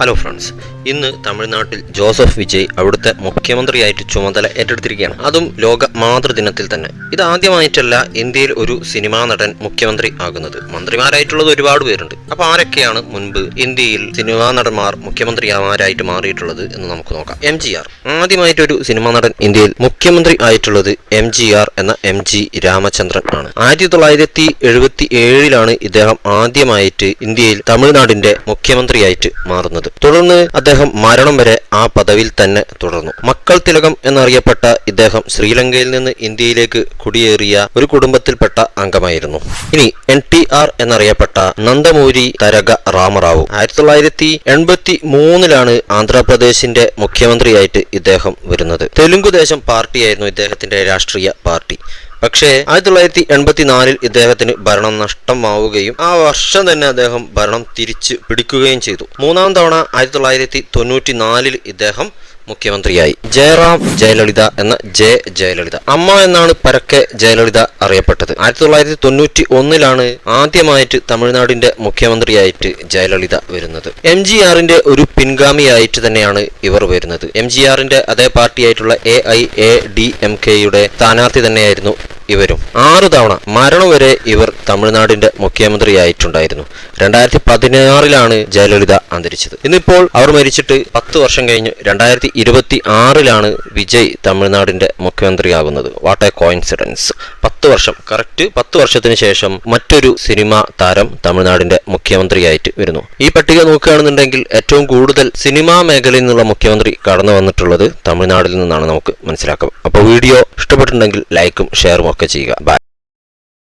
Hello friends, ഇന്ന് തമിഴ്നാട്ടിൽ Joseph Vijay അവിടുത്തെ മുഖ്യമന്ത്രിയായിട്ട് ചുമതല ഏറ്റെടുത്തിരിക്കുകയാണ്. അതും ലോക മാതൃദിനത്തിൽ തന്നെ. ഇത് ആദ്യമായിട്ടല്ല ഇന്ത്യയിൽ ഒരു സിനിമാ നടൻ മുഖ്യമന്ത്രി ആകുന്നത്. മന്ത്രിമാരായിട്ടുള്ളത് ഒരുപാട് പേരുണ്ട്. അപ്പൊ ആരൊക്കെയാണ് മുൻപ് ഇന്ത്യയിൽ സിനിമാ നടന്മാർ മുഖ്യമന്ത്രിമാരായിട്ട് മാറിയിട്ടുള്ളത് എന്ന് നമുക്ക് നോക്കാം. MGR ആദ്യമായിട്ട് ഒരു സിനിമാ നടൻ ഇന്ത്യയിൽ മുഖ്യമന്ത്രി ആയിട്ടുള്ളത് MGR എന്ന MG രാമചന്ദ്രൻ ആണ്. 1977 ഇദ്ദേഹം ആദ്യമായിട്ട് ഇന്ത്യയിൽ തമിഴ്നാടിന്റെ മുഖ്യമന്ത്രിയായിട്ട് മാറുന്നത്. തുടർന്ന് അദ്ദേഹം മരണം വരെ ആ പദവിയിൽ തന്നെ തുടർന്നു. മക്കൾ തിലകം എന്നറിയപ്പെട്ട ഇദ്ദേഹം ശ്രീലങ്കയിൽ നിന്ന് ഇന്ത്യയിലേക്ക് കുടിയേറിയ ഒരു കുടുംബത്തിൽപ്പെട്ട അംഗമായിരുന്നു. ഇനി NTR എന്നറിയപ്പെട്ട നന്ദമൂരി തരക രാമറാവു 1983 ആന്ധ്രാപ്രദേശിന്റെ മുഖ്യമന്ത്രിയായിട്ട് ഇദ്ദേഹം വരുന്നത്. തെലുങ്കുദേശം പാർട്ടിയായിരുന്നു ഇദ്ദേഹത്തിന്റെ രാഷ്ട്രീയ പാർട്ടി. പക്ഷേ 1984 ഇദ്ദേഹത്തിന് ഭരണം നഷ്ടമാവുകയും ആ വർഷം തന്നെ അദ്ദേഹം ഭരണം തിരിച്ചു പിടിക്കുകയും ചെയ്തു. മൂന്നാം തവണ 1994 ഇദ്ദേഹം മുഖ്യമന്ത്രിയായി. ജയറാം ജയലളിത എന്ന ജയലളിത, അമ്മ എന്നാണ് പരക്കെ ജയലളിത അറിയപ്പെട്ടത്. 1991 ആദ്യമായിട്ട് തമിഴ്നാടിന്റെ മുഖ്യമന്ത്രിയായിട്ട് ജയലളിത വരുന്നത്. MGRന്റെ ഒരു പിൻഗാമിയായിട്ട് തന്നെയാണ് ഇവർ വരുന്നത്. MGRന്റെ അതേ പാർട്ടിയായിട്ടുള്ള AIADMKയുടെ സ്ഥാനാർത്ഥി തന്നെയായിരുന്നു ഇവരും. 6 തവണ മരണം വരെ ഇവർ തമിഴ്നാടിന്റെ മുഖ്യമന്ത്രിയായിട്ടുണ്ടായിരുന്നു. 2016 ജയലളിത അന്തരിച്ചത്. ഇന്നിപ്പോൾ അവർ മരിച്ചിട്ട് 10 വർഷം കഴിഞ്ഞ് 2026 വിജയ് തമിഴ്നാടിന്റെ മുഖ്യമന്ത്രിയാകുന്നത്. What A coincidence. 10 വർഷം, കറക്റ്റ് 10 വർഷത്തിന് ശേഷം മറ്റൊരു സിനിമാ താരം തമിഴ്നാടിന്റെ മുഖ്യമന്ത്രിയായിട്ട് വരുന്നു. ഈ പട്ടിക നോക്കുകയാണെന്നുണ്ടെങ്കിൽ ഏറ്റവും കൂടുതൽ സിനിമാ മേഖലയിൽ നിന്നുള്ള മുഖ്യമന്ത്രി കടന്നു വന്നിട്ടുള്ളത് തമിഴ്നാട്ടിൽ നിന്നാണ് നമുക്ക് മനസ്സിലാക്കാം. അപ്പോൾ വീഡിയോ ഇഷ്ടപ്പെട്ടിട്ടുണ്ടെങ്കിൽ ലൈക്കും ഷെയറും ഒക്കെ ചെയ്യുക. ബൈ.